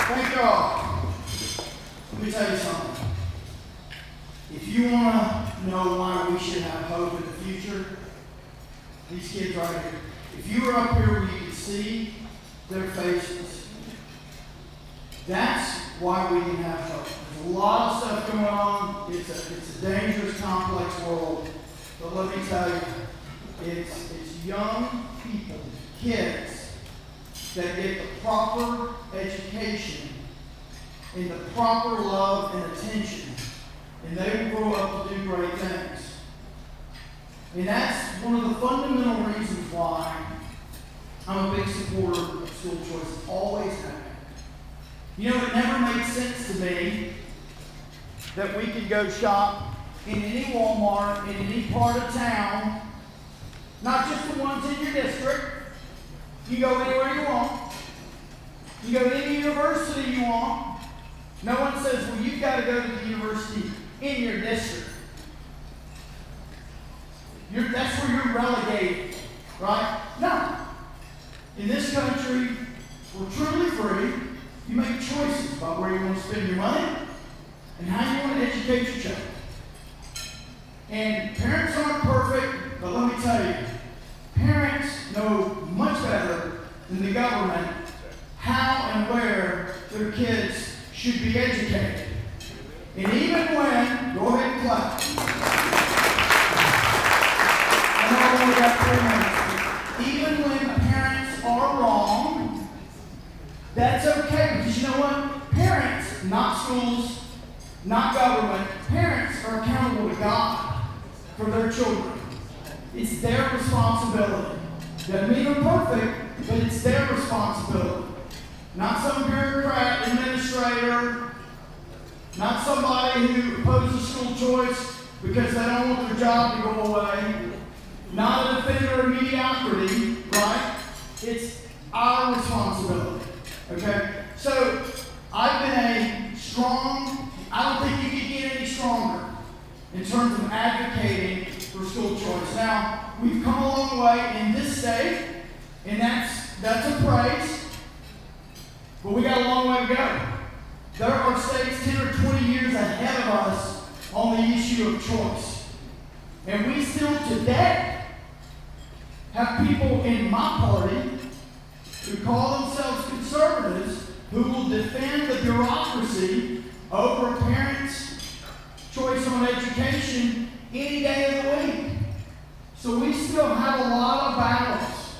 Thank y'all. Let me tell you something. If you want to know why we should have hope in the future, these kids right here. If you were up here where you could see their faces, that's why we can have hope. There's a lot of stuff going on. It's a dangerous, complex world. But let me tell you, it's young people, kids, that get the proper education and the proper love and attention, and they will grow up to do great things. And that's one of the fundamental reasons why I'm a big supporter of school choice. Always have been. You know, it never made sense to me that we could go shop in any Walmart in any part of town, not just the ones in your district. You go anywhere you want. You go to any university you want. No one says, well, you've got to go to the university in your district. That's where you're relegated, right? No. In this country, we're truly free. You make choices about where you want to spend your money and how you want to educate your child. And parents aren't perfect, but let me tell you, parents know much better than the government how and where their kids should be educated. And even when, go ahead and clap. I know I only got 3 minutes. Even when parents are wrong, that's okay. Because you know what? Parents, not schools, not government, parents are accountable to God for their children. It's their responsibility. Doesn't mean they're perfect, but it's their responsibility. Not some bureaucrat, administrator, not somebody who opposes school choice because they don't want their job to go away. Not a defender of mediocrity, right? It's our responsibility. Okay? So, I've been a strong, I don't think you can get any stronger in terms of advocating for school choice. Now, we've come a long way in this state, and that's a praise, but we got a long way to go. There are states 10 or 20 years ahead of us on the issue of choice. And we still today have people in my party who call themselves conservatives who will defend the bureaucracy over a parent's choice on education any day of the week. So we still have a lot of battles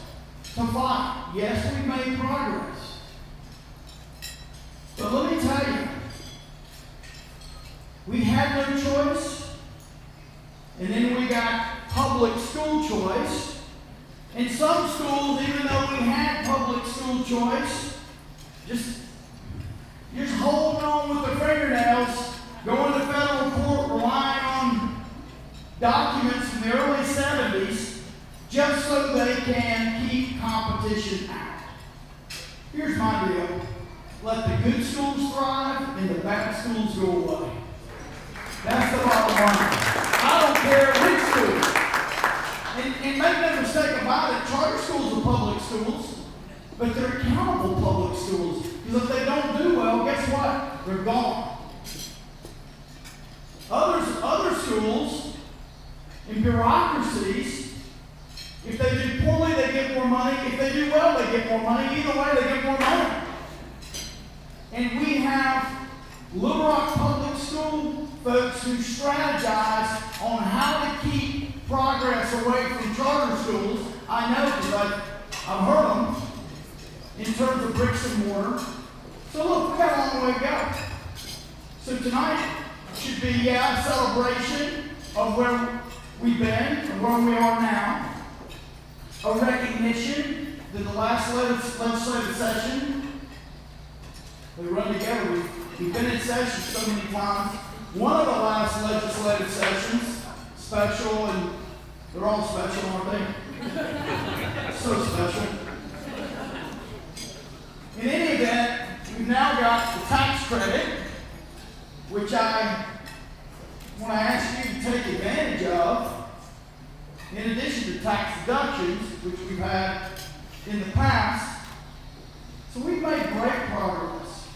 to fight. Yes, we've made progress. But let me tell you, we had no choice, and then we got public school choice. And some schools, even though we had public school choice, just holding on with their fingernails, going to federal court, relying on documents from the early 70s, just so they can keep competition out. Here's my deal. Let the good schools thrive and the bad schools go away. That's the bottom line. I don't care which school. And make no mistake about it, charter schools are public schools, but they're accountable public schools. Because if they don't do well, guess what? They're gone. Other schools and bureaucracies, if they do poorly, they get more money. If they do well, they get more money. Either way, they get more money. And we have Little Rock Public School folks who strategize on how to keep progress away from charter schools. I know because I've heard them in terms of bricks and mortar. So look, we got a long way to go. So tonight should be a celebration of where we've been and where we are now. A recognition that the last legislative session, they run together. We've been in session so many times. One of the last legislative sessions, special, and they're all special, aren't they? So special. In any event, we've now got the tax credit, which I want to ask you to take advantage of, in addition to tax deductions, which we've had in the past. So we've made great progress.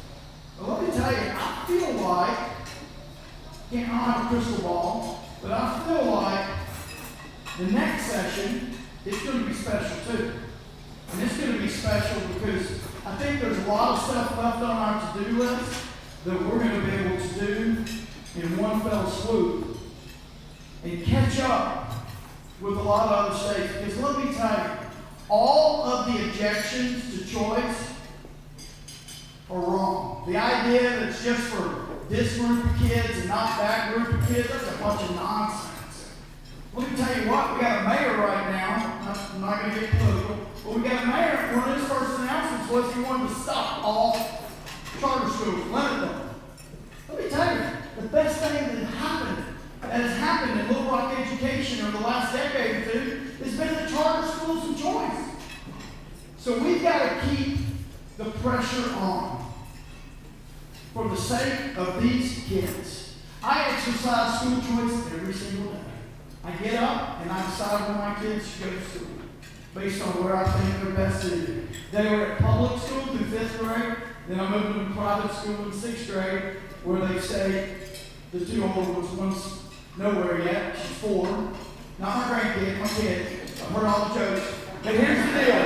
I don't have a crystal ball, but I feel like the next session is going to be special too. And it's going to be special because I think there's a lot of stuff left on our to-do list that we're going to be able to do in one fell swoop and catch up with a lot of other states. Because let me tell you, all of the objections to choice are wrong. The idea that it's just for this group of kids and not that group of kids, that's a bunch of nonsense. Let me tell you what, we got a mayor right now, I'm not going to get political, but we got a mayor, one of his first announcements was he wanted to stop all charter schools, limit them. Let me tell you, the best thing that has happened in Little Rock education over the last decade or two has been the charter schools of choice. So we've got to keep the pressure on for the sake of these kids. I exercise school choice every single day. I get up and I decide where my kids should go to school based on where I think they're best suited. They were at public school through 5th grade, then I moved them to private school in 6th grade where they stayed. The two older ones, one's nowhere yet, she's 4. Not my grandkid, my kid. I've heard all the jokes. But here's the deal.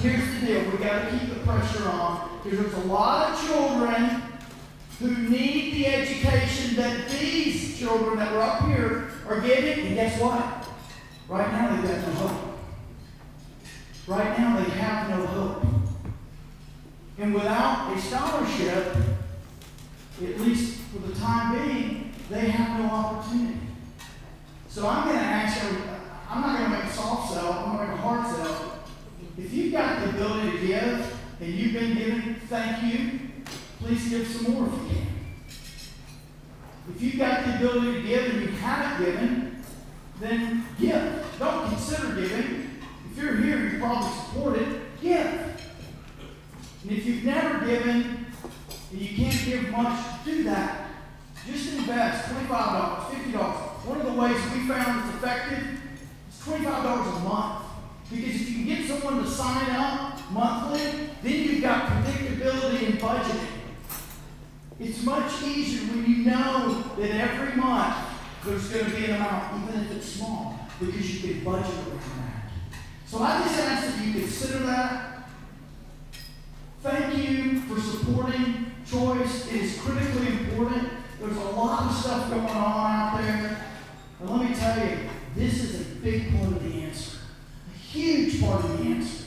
Here's the deal. We got to keep the pressure on because there's a lot of children who need the education that these children that were up here are getting. And guess what? Right now they've got no hope. Right now they have no hope. And without a scholarship, at least for the time being, they have no opportunity. So I'm going to ask you, I'm not going to make a soft sell, I'm going to make a hard sell. If you've got the ability to give, and you've been giving, thank you. Please give some more if you can. If you've got the ability to give and you haven't given, then give. Don't consider giving. If you're here, you probably support it. Give. And if you've never given and you can't give much, do that. Just invest $25, $50. One of the ways we found it's effective is $25 a month. Because if you can get someone to sign up monthly, then you've got predictability in budgeting. It's much easier when you know that every month there's going to be an amount, even if it's small, because you can budget around that. So I just ask that you consider that. Thank you for supporting choice. It is critically important. There's a lot of stuff going on out there. And let me tell you, this is a big part of the answer. A huge part of the answer.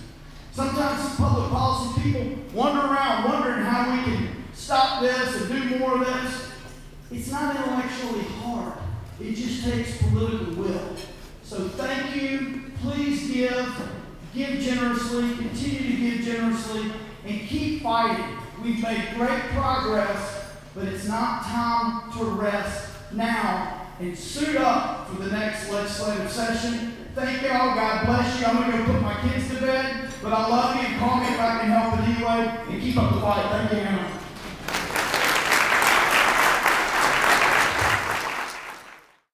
Sometimes public policy people wander around wondering how we can stop this and do more of this. It's not intellectually hard. It just takes political will. So thank you. Please give. Give generously. Continue to give generously. And keep fighting. We've made great progress, but it's not time to rest now and suit up for the next legislative session. Thank y'all. God bless you. I'm going to go put my kids to bed, but I love you and call me if I can help in any way and keep up the fight. Thank you, Hannah.